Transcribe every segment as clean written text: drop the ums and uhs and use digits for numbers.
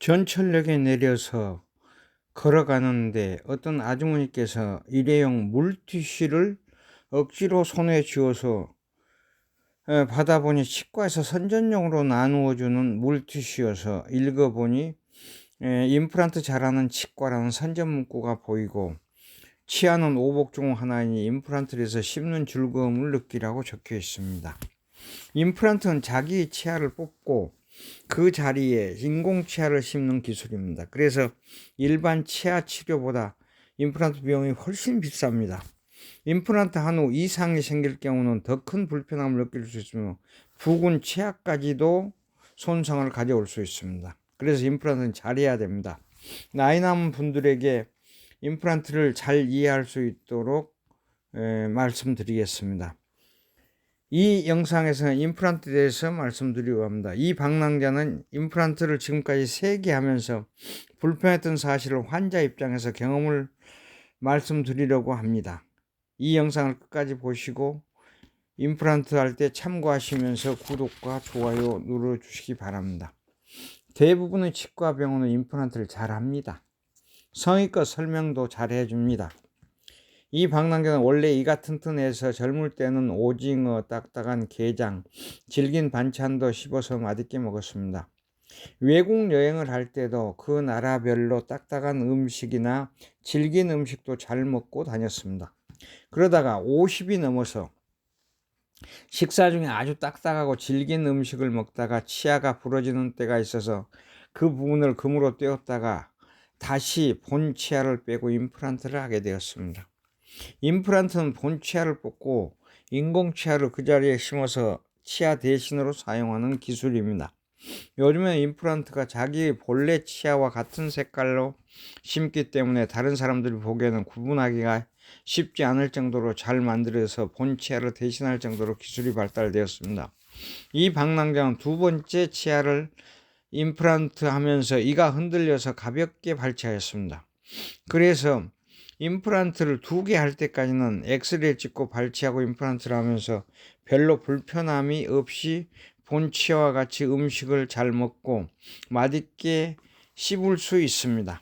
전철역에 내려서 걸어가는데 어떤 아주머니께서 일회용 물티슈를 억지로 손에 쥐어서 받아보니 치과에서 선전용으로 나누어주는 물티슈여서 읽어보니 임플란트 잘하는 치과라는 선전 문구가 보이고 치아는 오복 중 하나이니 임플란트를 해서 씹는 즐거움을 느끼라고 적혀 있습니다. 임플란트는 자기 치아를 뽑고 그 자리에 인공 치아를 심는 기술입니다. 그래서 일반 치아 치료보다 임플란트 비용이 훨씬 비쌉니다. 임플란트 한 후 이상이 생길 경우는 더 큰 불편함을 느낄 수 있으며 부근 치아까지도 손상을 가져올 수 있습니다. 그래서 임플란트는 잘해야 됩니다. 나이 남은 분들에게 임플란트를 잘 이해할 수 있도록 말씀드리겠습니다. 이 영상에서는 임플란트에 대해서 말씀드리려고 합니다. 이 방랑자는 임플란트를 지금까지 3개 하면서 불편했던 사실을 환자 입장에서 경험을 말씀드리려고 합니다. 이 영상을 끝까지 보시고 임플란트 할 때 참고하시면서 구독과 좋아요 눌러주시기 바랍니다. 대부분의 치과 병원은 임플란트를 잘 합니다. 성의껏 설명도 잘 해줍니다. 이 방랑자는 원래 이가 튼튼해서 젊을 때는 오징어, 딱딱한 게장, 질긴 반찬도 씹어서 맛있게 먹었습니다. 외국 여행을 할 때도 그 나라별로 딱딱한 음식이나 질긴 음식도 잘 먹고 다녔습니다. 그러다가 50이 넘어서 식사 중에 아주 딱딱하고 질긴 음식을 먹다가 치아가 부러지는 때가 있어서 그 부분을 금으로 떼었다가 다시 본 치아를 빼고 임플란트를 하게 되었습니다. 임플란트는 본 치아를 뽑고 인공 치아를 그 자리에 심어서 치아 대신으로 사용하는 기술입니다. 요즘은 임플란트가 자기 본래 치아와 같은 색깔로 심기 때문에 다른 사람들이 보기에는 구분하기가 쉽지 않을 정도로 잘 만들어서 본 치아를 대신할 정도로 기술이 발달되었습니다. 이 방랑자는 두 번째 치아를 임플란트 하면서 이가 흔들려서 가볍게 발치하였습니다. 그래서 임플란트를 2개 할 때까지는 엑스레이 찍고 발치하고 임플란트를 하면서 별로 불편함이 없이 본 치아와 같이 음식을 잘 먹고 맛있게 씹을 수 있습니다.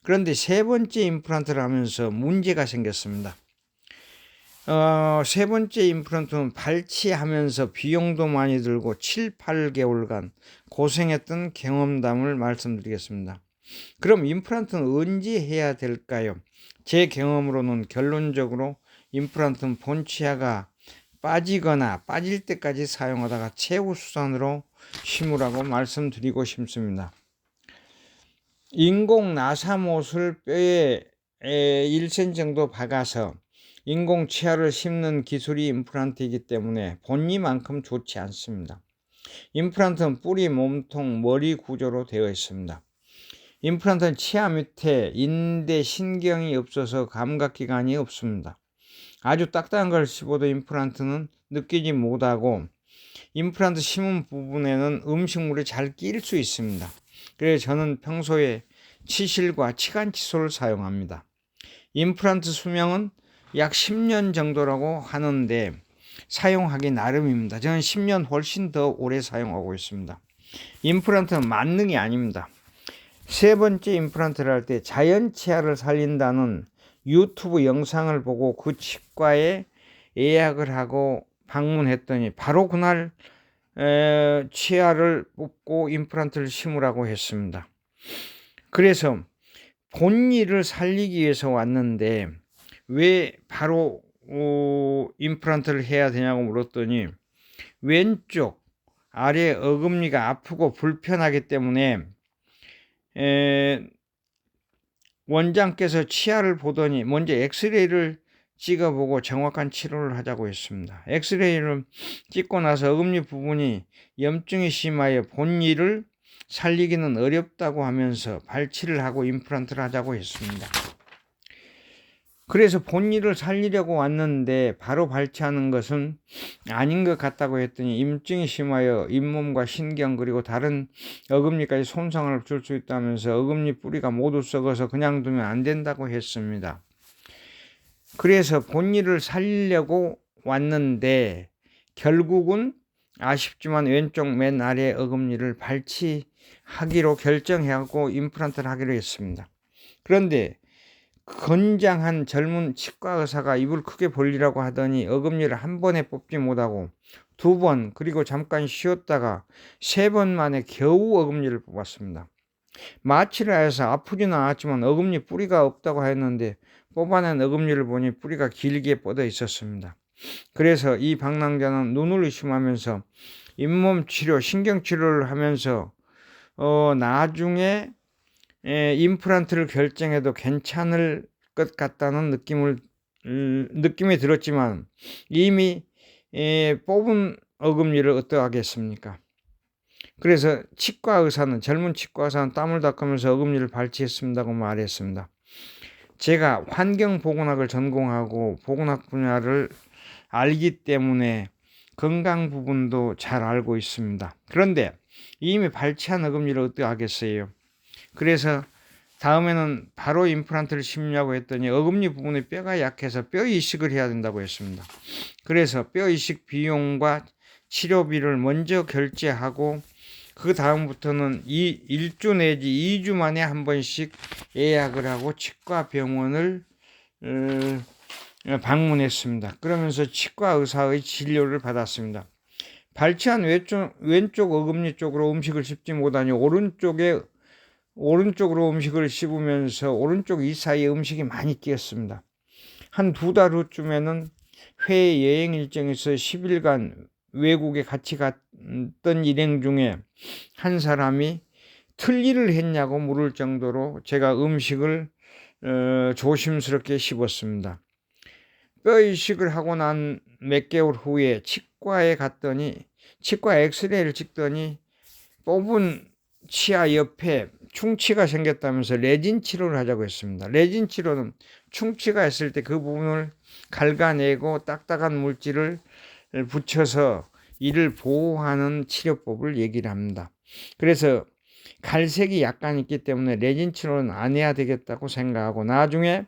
그런데 3번째 임플란트를 하면서 문제가 생겼습니다. 3번째 임플란트는 발치하면서 비용도 많이 들고 7, 8개월간 고생했던 경험담을 말씀드리겠습니다. 그럼 임플란트는 언제 해야 될까요? 제 경험으로는 결론적으로 임플란트는 본 치아가 빠지거나 빠질 때까지 사용하다가 최후수단으로 심으라고 말씀드리고 싶습니다. 인공 나사못을 뼈에 1cm 정도 박아서 인공 치아를 심는 기술이 임플란트이기 때문에 본니만큼 좋지 않습니다. 임플란트는 뿌리, 몸통, 머리 구조로 되어 있습니다. 임플란트는 치아 밑에 인대 신경이 없어서 감각기관이 없습니다. 아주 딱딱한 걸 씹어도 임플란트는 느끼지 못하고 임플란트 심은 부분에는 음식물이 잘 끼일 수 있습니다. 그래서 저는 평소에 치실과 치간칫솔을 사용합니다. 임플란트 수명은 약 10년 정도라고 하는데 사용하기 나름입니다. 저는 10년 훨씬 더 오래 사용하고 있습니다. 임플란트는 만능이 아닙니다. 3번째 임플란트를 할 때 자연 치아를 살린다는 유튜브 영상을 보고 그 치과에 예약을 하고 방문했더니 바로 그날 치아를 뽑고 임플란트를 심으라고 했습니다. 그래서 본니를 살리기 위해서 왔는데 왜 바로 임플란트를 해야 되냐고 물었더니 왼쪽 아래 어금니가 아프고 불편하기 때문에 원장께서 치아를 보더니 먼저 엑스레이를 찍어보고 정확한 치료를 하자고 했습니다. 엑스레이를 찍고 나서 어금니 부분이 염증이 심하여 본니를 살리기는 어렵다고 하면서 발치를 하고 임플란트를 하자고 했습니다. 그래서 본니를 살리려고 왔는데 바로 발치하는 것은 아닌 것 같다고 했더니 염증이 심하여 잇몸과 신경 그리고 다른 어금니까지 손상을 줄 수 있다면서 어금니 뿌리가 모두 썩어서 그냥 두면 안 된다고 했습니다. 그래서 본니를 살리려고 왔는데 결국은 아쉽지만 왼쪽 맨 아래 어금니를 하기로 결정하고 임플란트를 하기로 했습니다. 그런데 건장한 젊은 치과 의사가 입을 크게 벌리라고 하더니 어금니를 한 번에 뽑지 못하고 2번, 그리고 잠깐 쉬었다가 3번 만에 겨우 어금니를 뽑았습니다. 마취를 해서 아프지는 않았지만 어금니 뿌리가 없다고 했는데 뽑아낸 어금니를 보니 뿌리가 길게 뻗어 있었습니다. 그래서 이 방랑자는 눈을 의심하면서 잇몸 치료, 신경 치료를 하면서 나중에 임플란트를 결정해도 괜찮을 것 같다는 느낌이 들었지만 이미 뽑은 어금니를 어떠하겠습니까? 그래서 젊은 치과 의사는 땀을 닦으면서 어금니를 발치했습니다고 말했습니다. 제가 환경보건학을 전공하고 보건학 분야를 알기 때문에 건강 부분도 잘 알고 있습니다. 그런데 이미 발치한 어금니를 어떠하겠어요? 그래서 다음에는 바로 임플란트를 심냐고 했더니 어금니 부분의 뼈가 약해서 뼈 이식을 해야 된다고 했습니다. 그래서 뼈 이식 비용과 치료비를 먼저 결제하고 그 다음부터는 1주 내지 2주 만에 한 번씩 예약을 하고 치과 병원을 방문했습니다. 그러면서 치과 의사의 진료를 받았습니다. 발치한 왼쪽 어금니 쪽으로 음식을 씹지 못하니 오른쪽으로 음식을 씹으면서 오른쪽 이 사이에 음식이 많이 끼었습니다. 한 2달 후쯤에는 회의 여행 일정에서 10일간 외국에 같이 갔던 일행 중에 한 사람이 틀니를 했냐고 물을 정도로 제가 음식을 조심스럽게 씹었습니다. 뼈 이식을 하고 난 몇 개월 후에 치과에 갔더니 치과 엑스레이를 찍더니 뽑은 치아 옆에 충치가 생겼다면서 레진 치료를 하자고 했습니다. 레진 치료는 충치가 있을 때 그 부분을 갉아내고 딱딱한 물질을 붙여서 이를 보호하는 치료법을 얘기를 합니다. 그래서 갈색이 약간 있기 때문에 레진 치료는 안 해야 되겠다고 생각하고 나중에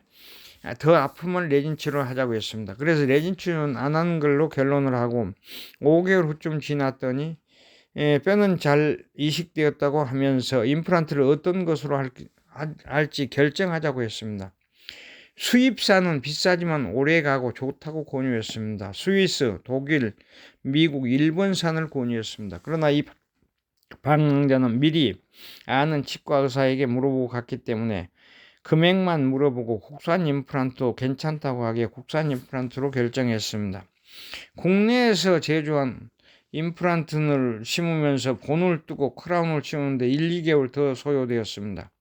더 아프면 레진 치료를 하자고 했습니다. 그래서 레진 치료는 안 하는 걸로 결론을 하고 5개월 후쯤 지났더니 뼈는 잘 이식되었다고 하면서 임플란트를 어떤 것으로 할지 결정하자고 했습니다. 수입산은 비싸지만 오래가고 좋다고 권유했습니다. 스위스, 독일, 미국, 일본산을 권유했습니다. 그러나 이 방랑자는 미리 아는 치과 의사에게 물어보고 갔기 때문에 금액만 물어보고 국산 임플란트 괜찮다고 하기에 국산 임플란트로 결정했습니다. 국내에서 제조한 임플란트를 심으면서 본을 뜨고 크라운을 씌우는데 1, 2개월 더 소요되었습니다.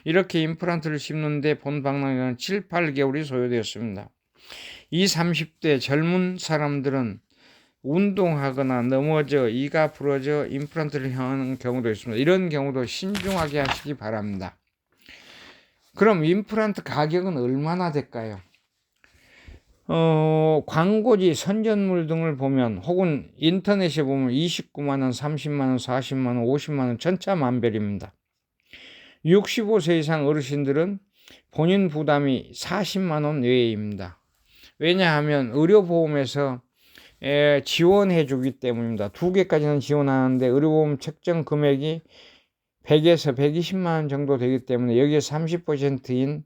이렇게 임플란트를 심는데 본 방랑자는 7, 8개월이 소요되었습니다. 20, 30대 젊은 사람들은 운동하거나 넘어져 이가 부러져 임플란트를 하는 경우도 있습니다. 이런 경우도 신중하게 하시기 바랍니다. 그럼 임플란트 가격은 얼마나 될까요? 광고지 선전물 등을 보면 혹은 인터넷에 보면 29만원, 30만원, 40만원, 50만원 천차만별입니다. 65세 이상 어르신들은 본인 부담이 40만원 외입니다. 왜냐하면 의료보험에서 지원해 주기 때문입니다. 2개까지는 지원하는데 의료보험 책정 금액이 100에서 120만원 정도 되기 때문에 여기에 30%인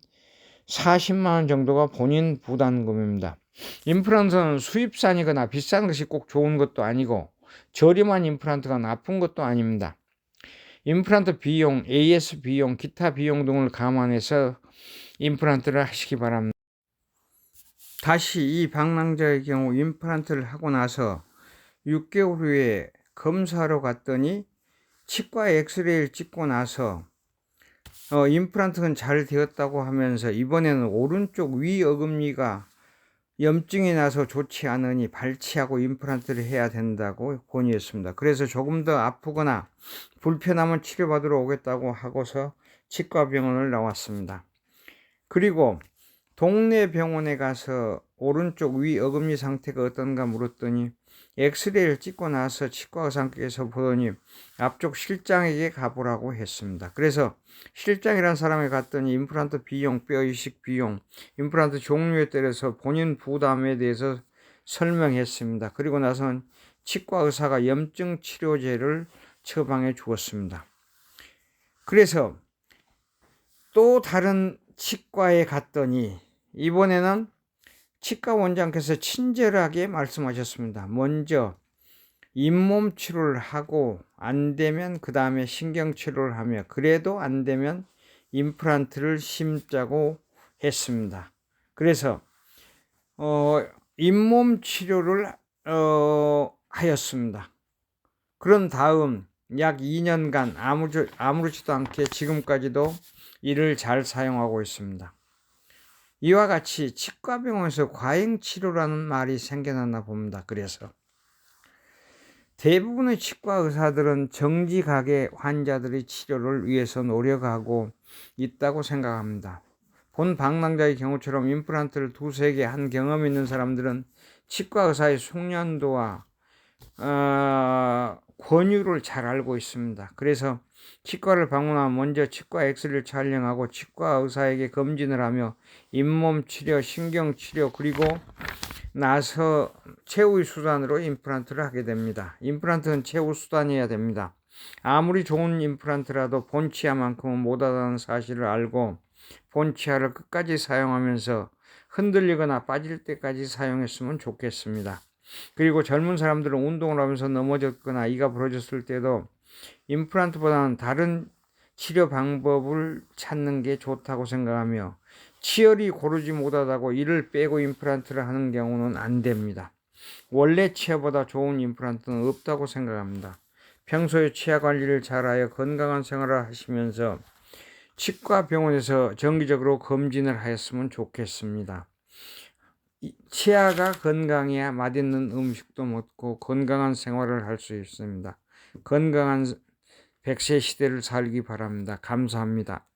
40만원 정도가 본인 부담금입니다. 임플란트는 수입산이거나 비싼 것이 꼭 좋은 것도 아니고 저렴한 임플란트가 나쁜 것도 아닙니다. 임플란트 비용, AS 비용, 기타 비용 등을 감안해서 임플란트를 하시기 바랍니다. 다시 이 방랑자의 경우 임플란트를 하고 나서 6개월 후에 검사하러 갔더니 치과 엑스레이를 찍고 나서 임플란트는 잘 되었다고 하면서 이번에는 오른쪽 위 어금니가 염증이 나서 좋지 않으니 발치하고 임플란트를 해야 된다고 권유했습니다. 그래서 조금 더 아프거나 불편하면 치료받으러 오겠다고 하고서 치과 병원을 나왔습니다. 그리고 동네 병원에 가서 오른쪽 위 어금니 상태가 어떤가 물었더니 엑스레이를 찍고 나서 치과 의사께서 보더니 앞쪽 실장에게 가보라고 했습니다. 그래서 실장이라는 사람에 갔더니 임플란트 비용, 뼈 이식 비용, 임플란트 종류에 따라서 본인 부담에 대해서 설명했습니다. 그리고 나서는 치과 의사가 염증 치료제를 처방해 주었습니다. 그래서 또 다른 치과에 갔더니 이번에는 치과 원장께서 친절하게 말씀하셨습니다. 먼저 잇몸 치료를 하고 안 되면 그 다음에 신경 치료를 하며 그래도 안 되면 임플란트를 심자고 했습니다. 그래서 잇몸 치료를 하였습니다. 그런 다음 약 2년간 아무렇지도 않게 지금까지도 이를 잘 사용하고 있습니다. 이와 같이 치과병원에서 과잉치료라는 말이 생겨났나 봅니다. 그래서 대부분의 치과 의사들은 정직하게 환자들의 치료를 위해서 노력하고 있다고 생각합니다. 본 방랑자의 경우처럼 임플란트를 두세 개 한 경험이 있는 사람들은 치과 의사의 숙련도와 권유를 잘 알고 있습니다. 그래서 치과를 방문하면 먼저 치과 엑스레이를 촬영하고 치과 의사에게 검진을 하며 잇몸 치료, 신경 치료 그리고 나서 최후의 수단으로 임플란트를 하게 됩니다. 임플란트는 최후 수단이어야 됩니다. 아무리 좋은 임플란트라도 본치아만큼은 못하다는 사실을 알고 본치아를 끝까지 사용하면서 흔들리거나 빠질 때까지 사용했으면 좋겠습니다. 그리고 젊은 사람들은 운동을 하면서 넘어졌거나 이가 부러졌을 때도 임플란트보다는 다른 치료 방법을 찾는 게 좋다고 생각하며 치열이 고르지 못하다고 이를 빼고 임플란트를 하는 경우는 안 됩니다. 원래 치아보다 좋은 임플란트는 없다고 생각합니다. 평소에 치아 관리를 잘하여 건강한 생활을 하시면서 치과 병원에서 정기적으로 검진을 하였으면 좋겠습니다. 치아가 건강해야 맛있는 음식도 먹고 건강한 생활을 할 수 있습니다. 건강한 100세 시대를 살기 바랍니다. 감사합니다.